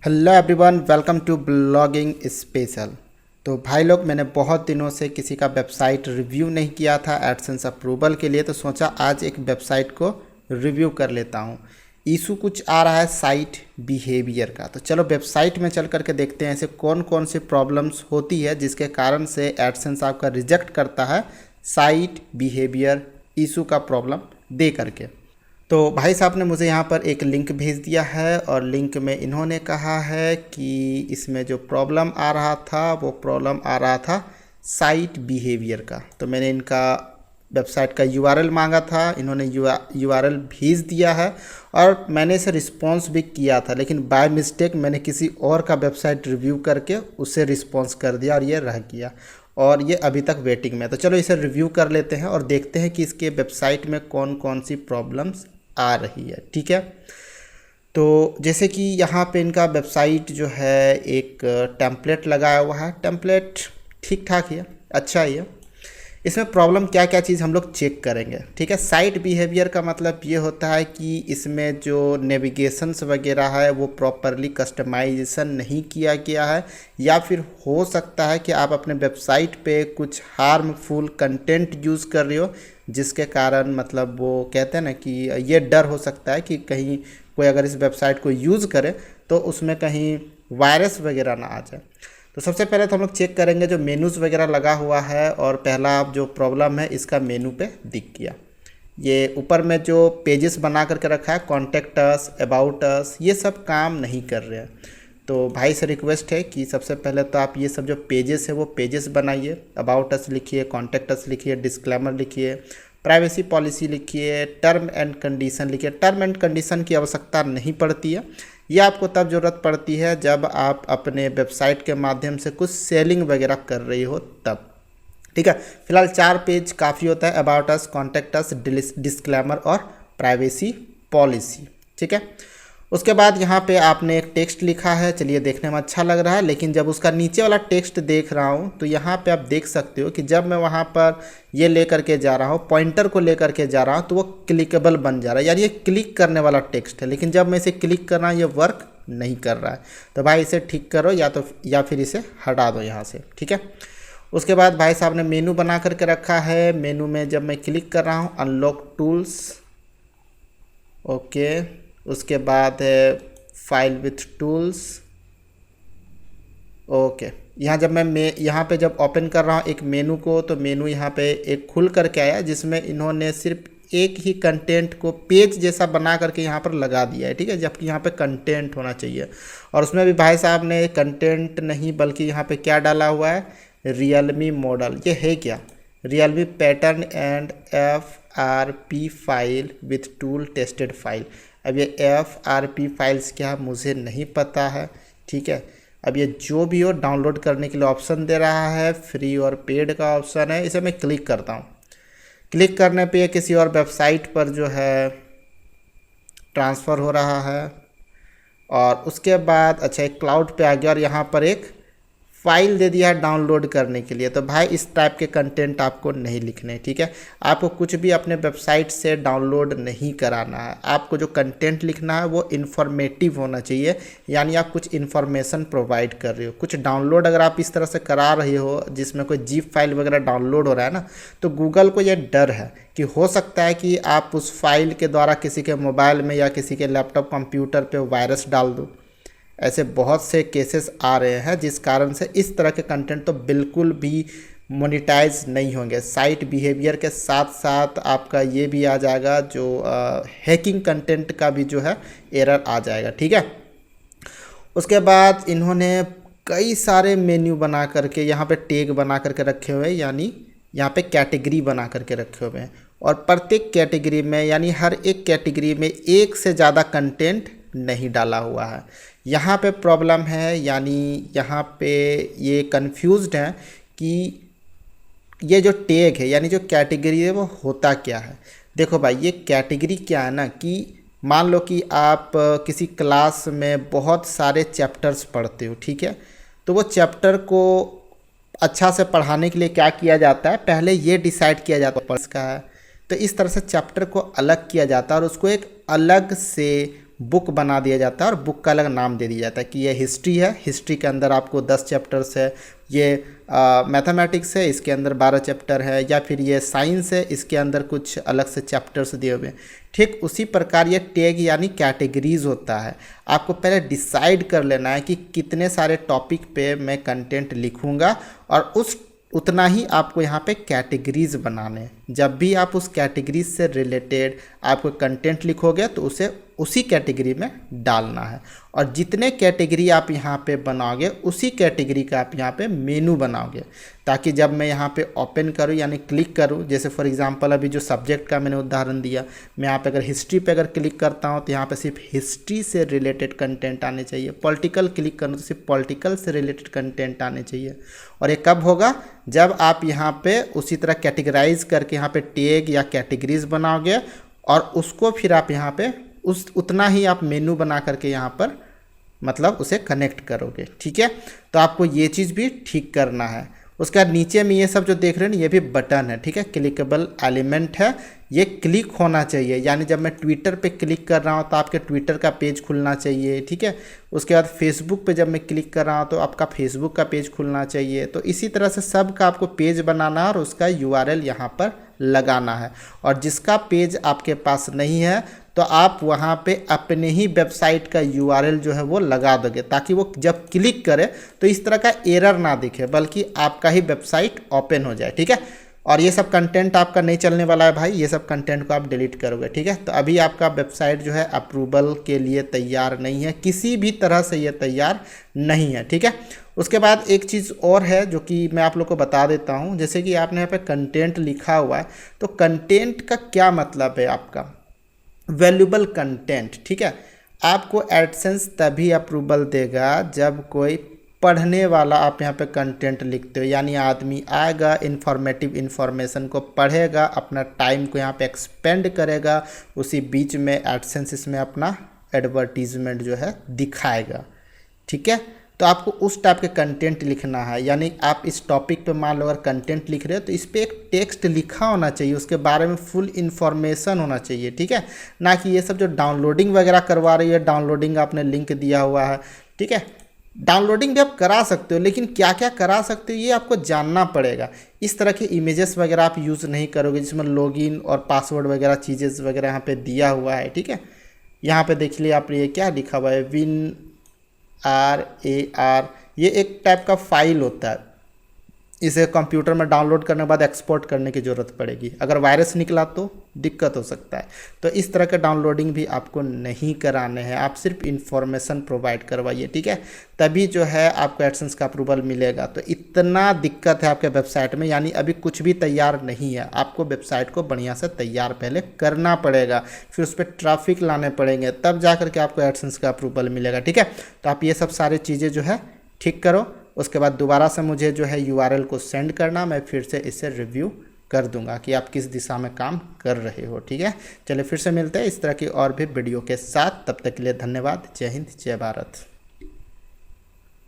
Hello everyone, welcome to blogging special. तो भाई लोग, मैंने बहुत दिनों से किसी का वेबसाइट रिव्यू नहीं किया था एडसेंस अप्रूवल के लिए, तो सोचा आज एक वेबसाइट को रिव्यू कर लेता हूँ। इशू कुछ आ रहा है साइट बिहेवियर का, तो चलो वेबसाइट में चल करके देखते हैं ऐसे कौन कौन सी प्रॉब्लम्स होती है जिसके कारण से एडसेंस आपका रिजेक्ट करता है साइट बिहेवियर इशू का प्रॉब्लम दे करके। तो भाई साहब ने मुझे यहाँ पर एक लिंक भेज दिया है और लिंक में इन्होंने कहा है कि इसमें जो प्रॉब्लम आ रहा था वो प्रॉब्लम आ रहा था साइट बिहेवियर का। तो मैंने इनका वेबसाइट का यूआरएल मांगा था, इन्होंने यूआरएल भेज दिया है और मैंने इसे रिस्पॉन्स भी किया था, लेकिन बाय मिस्टेक मैंने किसी और का वेबसाइट रिव्यू करके उससे रिस्पॉन्स कर दिया और ये रह गया और ये अभी तक वेटिंग में है। तो चलो इसे रिव्यू कर लेते हैं और देखते हैं कि इसके वेबसाइट में कौन कौन सी प्रॉब्लम्स आ रही है। ठीक है, तो जैसे कि यहाँ पे इनका वेबसाइट जो है एक टेम्पलेट लगाया हुआ है। टेम्पलेट ठीक ठाक ही है, अच्छा ही है। इसमें प्रॉब्लम क्या क्या चीज़ हम लोग चेक करेंगे। ठीक है, साइट बिहेवियर का मतलब ये होता है कि इसमें जो नेविगेशंस वगैरह है वो प्रॉपरली कस्टमाइजेशन नहीं किया गया है, या फिर हो सकता है कि आप अपने वेबसाइट पे कुछ हार्मफुल कंटेंट यूज़ कर रहे हो, जिसके कारण मतलब वो कहते हैं ना कि ये डर हो सकता है कि कहीं कोई अगर इस वेबसाइट को यूज़ करे तो उसमें कहीं वायरस वगैरह ना आ जाए। तो सबसे पहले तो हम लोग चेक करेंगे जो मेनूज़ वगैरह लगा हुआ है, और पहला जो प्रॉब्लम है इसका मेनू पे दिख गया। ये ऊपर में जो पेजेस बना करके रखा है, कॉन्टेक्ट अस, अबाउट अस, ये सब काम नहीं कर रहे हैं। तो भाई से रिक्वेस्ट है कि सबसे पहले तो आप ये सब जो पेजेस है वो पेजेस बनाइए। अबाउट अस लिखिए, कॉन्टेक्ट अस लिखिए, डिस्क्लेमर लिखिए, प्राइवेसी पॉलिसी लिखिए, टर्म एंड कंडीशन लिखिए। टर्म एंड कंडीशन की आवश्यकता नहीं पड़ती है, ये आपको तब ज़रूरत पड़ती है जब आप अपने वेबसाइट के माध्यम से कुछ सेलिंग वगैरह कर रही हो तब। ठीक है, फिलहाल 4 पेज काफ़ी होता है, about us, contact us, disclaimer और प्राइवेसी पॉलिसी। ठीक है, उसके बाद यहाँ पे आपने एक टेक्स्ट लिखा है, चलिए देखने में अच्छा लग रहा है, लेकिन जब उसका नीचे वाला टेक्स्ट देख रहा हूँ तो यहाँ पे आप देख सकते हो कि जब मैं वहाँ पर ये लेकर के जा रहा हूँ, पॉइंटर को लेकर के जा रहा हूँ, तो वो क्लिकेबल बन जा रहा है, यानी ये क्लिक करने वाला टेक्स्ट है, लेकिन जब मैं इसे क्लिक कर रहा हूँ ये वर्क नहीं कर रहा है। तो भाई इसे ठीक करो या फिर इसे हटा दो यहाँ से। ठीक है, उसके बाद भाई साहब ने मेनू बना करके रखा है। मेनू में जब मैं क्लिक कर रहा हूँ, अनलॉक टूल्स, ओके, उसके बाद है फाइल विथ टूल्स, ओके। यहाँ जब मैं यहाँ पे जब ओपन कर रहा हूँ एक मेनू को, तो मेनू यहाँ पे एक खुल करके आया जिसमें इन्होंने सिर्फ एक ही कंटेंट को पेज जैसा बना करके यहाँ पर लगा दिया है। ठीक है, जबकि यहाँ पे कंटेंट होना चाहिए, और उसमें भी भाई साहब ने कंटेंट नहीं बल्कि यहाँ पे क्या डाला हुआ है, रियलमी मॉडल। ये है क्या, Realme pattern and FRP file with tool tested file. अब ये FRP फाइल्स क्या मुझे नहीं पता है। ठीक है, अब ये जो भी हो डाउनलोड करने के लिए ऑप्शन दे रहा है, फ्री और पेड का ऑप्शन है। इसे मैं क्लिक करता हूँ, क्लिक करने पे ये किसी और वेबसाइट पर जो है ट्रांसफ़र हो रहा है, और उसके बाद अच्छा एक क्लाउड पे आ गया और यहाँ पर एक फाइल दे दिया है डाउनलोड करने के लिए। तो भाई इस टाइप के कंटेंट आपको नहीं लिखने। ठीक है, आपको कुछ भी अपने वेबसाइट से डाउनलोड नहीं कराना है। आपको जो कंटेंट लिखना है वो इन्फॉर्मेटिव होना चाहिए, यानी आप कुछ इन्फॉर्मेशन प्रोवाइड कर रहे हो। कुछ डाउनलोड अगर आप इस तरह से करा रहे हो जिसमें कोई जीप फाइल वगैरह डाउनलोड हो रहा है ना, तो गूगल को ये डर है कि हो सकता है कि आप उस फाइल के द्वारा किसी के मोबाइल में या किसी के लैपटॉप कंप्यूटर पर वायरस डाल दो। ऐसे बहुत से केसेस आ रहे हैं, जिस कारण से इस तरह के कंटेंट तो बिल्कुल भी मोनेटाइज नहीं होंगे। साइट बिहेवियर के साथ साथ आपका ये भी आ जाएगा, जो हैकिंग कंटेंट का भी जो है एरर आ जाएगा। ठीक है, उसके बाद इन्होंने कई सारे मेन्यू बना करके यहाँ पे टैग बना करके रखे हुए हैं, यानी यहाँ पे कैटेगरी बना करके रखे हुए हैं, और प्रत्येक कैटेगरी में यानी हर एक कैटेगरी में एक से ज़्यादा कंटेंट नहीं डाला हुआ है। यहाँ पे प्रॉब्लम है, यानी यहाँ पे ये कंफ्यूज्ड है कि ये जो टैग है यानी जो कैटेगरी है वो होता क्या है। देखो भाई, ये कैटेगरी क्या है ना, कि मान लो कि आप किसी क्लास में बहुत सारे चैप्टर्स पढ़ते हो। ठीक है, तो वो चैप्टर को अच्छा से पढ़ाने के लिए क्या किया जाता है, पहले ये डिसाइड किया जाता है इसका है, तो इस तरह से चैप्टर को अलग किया जाता है और उसको एक अलग से बुक बना दिया जाता है और बुक का अलग नाम दे दिया जाता है कि ये हिस्ट्री है, हिस्ट्री के अंदर आपको 10 चैप्टर्स है, ये मैथमेटिक्स है, इसके अंदर 12 चैप्टर है, या फिर ये साइंस है, इसके अंदर कुछ अलग से चैप्टर्स दिए हुए हैं। ठीक उसी प्रकार ये टैग यानी कैटेगरीज होता है। आपको पहले डिसाइड कर लेना है कि कितने सारे टॉपिक पे मैं कंटेंट लिखूँगा और उतना ही आपको यहाँ पे कैटेगरीज बनाने हैं। जब भी आप उस कैटेगरीज से रिलेटेड आपको कंटेंट लिखोगे तो उसे उसी कैटेगरी में डालना है, और जितने कैटेगरी आप यहाँ पे बनाओगे उसी कैटेगरी का आप यहाँ पे मेनू बनाओगे, ताकि जब मैं यहाँ पे ओपन करूँ यानी क्लिक करूँ, जैसे फॉर एग्जांपल अभी जो सब्जेक्ट का मैंने उदाहरण दिया, मैं यहाँ पे अगर हिस्ट्री पे अगर क्लिक करता हूँ तो यहाँ पे सिर्फ हिस्ट्री से रिलेटेड कंटेंट आने चाहिए, पॉलिटिकल क्लिक करूँ तो सिर्फ पॉलिटिकल से रिलेटेड कंटेंट आने चाहिए। और ये कब होगा? जब आप यहाँ पे उसी तरह कैटेगराइज करके यहाँ पे टैग या कैटेगरीज बनाओगे और उसको फिर आप यहाँ पे उतना ही आप मेनू बना करके यहाँ पर मतलब उसे कनेक्ट करोगे। ठीक है, तो आपको ये चीज़ भी ठीक करना है। उसके बाद नीचे में ये सब जो देख रहे हैं ये भी बटन है। ठीक है, क्लिकेबल एलिमेंट है, ये क्लिक होना चाहिए, यानी जब मैं ट्विटर पे क्लिक कर रहा हूँ तो आपके ट्विटर का पेज खुलना चाहिए। ठीक है, उसके बाद फेसबुक पे जब मैं क्लिक कर रहा हूँ तो आपका फेसबुक का पेज खुलना चाहिए। तो इसी तरह से सब का आपको पेज बनाना है और उसका URL यहाँ पर लगाना है। और जिसका पेज आपके पास नहीं है तो आप वहाँ पे अपने ही वेबसाइट का URL जो है वो लगा दोगे, ताकि वो जब क्लिक करे तो इस तरह का एरर ना दिखे, बल्कि आपका ही वेबसाइट ओपन हो जाए। ठीक है, और ये सब कंटेंट आपका नहीं चलने वाला है भाई, ये सब कंटेंट को आप डिलीट करोगे। ठीक है, तो अभी आपका वेबसाइट जो है अप्रूवल के लिए तैयार नहीं है, किसी भी तरह से ये तैयार नहीं है। ठीक है, उसके बाद एक चीज़ और है जो कि मैं आप लोग को बता देता हूँ। जैसे कि आपने यहाँ पे कंटेंट लिखा हुआ है, तो कंटेंट का क्या मतलब है? आपका वैल्यूबल कंटेंट। ठीक है, आपको एडसेंस तभी अप्रूवल देगा जब कोई पढ़ने वाला आप यहाँ पे कंटेंट लिखते हो, यानी आदमी आएगा, इन्फॉर्मेटिव इन्फॉर्मेशन को पढ़ेगा, अपना टाइम को यहाँ पे एक्सपेंड करेगा, उसी बीच में एडसेंस इसमें अपना एडवर्टीजमेंट जो है दिखाएगा। ठीक है, तो आपको उस टाइप के कंटेंट लिखना है। यानी आप इस टॉपिक पे मान लो अगर कंटेंट लिख रहे हो तो इस पर एक टेक्स्ट लिखा होना चाहिए, उसके बारे में फुल इन्फॉर्मेशन होना चाहिए। ठीक है, ना कि ये सब जो डाउनलोडिंग वगैरह करवा रही है, डाउनलोडिंग आपने लिंक दिया हुआ है। ठीक है, डाउनलोडिंग भी आप करा सकते हो, लेकिन क्या क्या करा सकते हो ये आपको जानना पड़ेगा। इस तरह के इमेजेस वगैरह आप यूज़ नहीं करोगे जिसमें लॉगिन और पासवर्ड वगैरह चीज़ें वगैरह यहाँ पे दिया हुआ है। ठीक है, यहाँ पे देख लिया आपने, ये क्या लिखा हुआ है, WinRAR, ये एक टाइप का फाइल होता है, इसे कंप्यूटर में डाउनलोड करने के बाद एक्सपोर्ट करने की ज़रूरत पड़ेगी, अगर वायरस निकला तो दिक्कत हो सकता है। तो इस तरह के डाउनलोडिंग भी आपको नहीं कराने हैं, आप सिर्फ इन्फॉर्मेशन प्रोवाइड करवाइए। ठीक है, तभी जो है आपको एडसेंस का अप्रूवल मिलेगा। तो इतना दिक्कत है आपके वेबसाइट में, यानी अभी कुछ भी तैयार नहीं है, आपको वेबसाइट को बढ़िया से तैयार पहले करना पड़ेगा, फिर उस पर ट्रैफिक लाने पड़ेंगे, तब जा करके आपको एडसेंस का अप्रूवल मिलेगा। ठीक है, तो आप ये सब सारी चीज़ें जो है ठीक करो, उसके बाद दोबारा से मुझे जो है URL को सेंड करना, मैं फिर से इसे रिव्यू कर दूंगा कि आप किस दिशा में काम कर रहे हो। ठीक है, चलिए फिर से मिलते हैं इस तरह की और भी वीडियो के साथ, तब तक के लिए धन्यवाद। जय हिंद, जय भारत।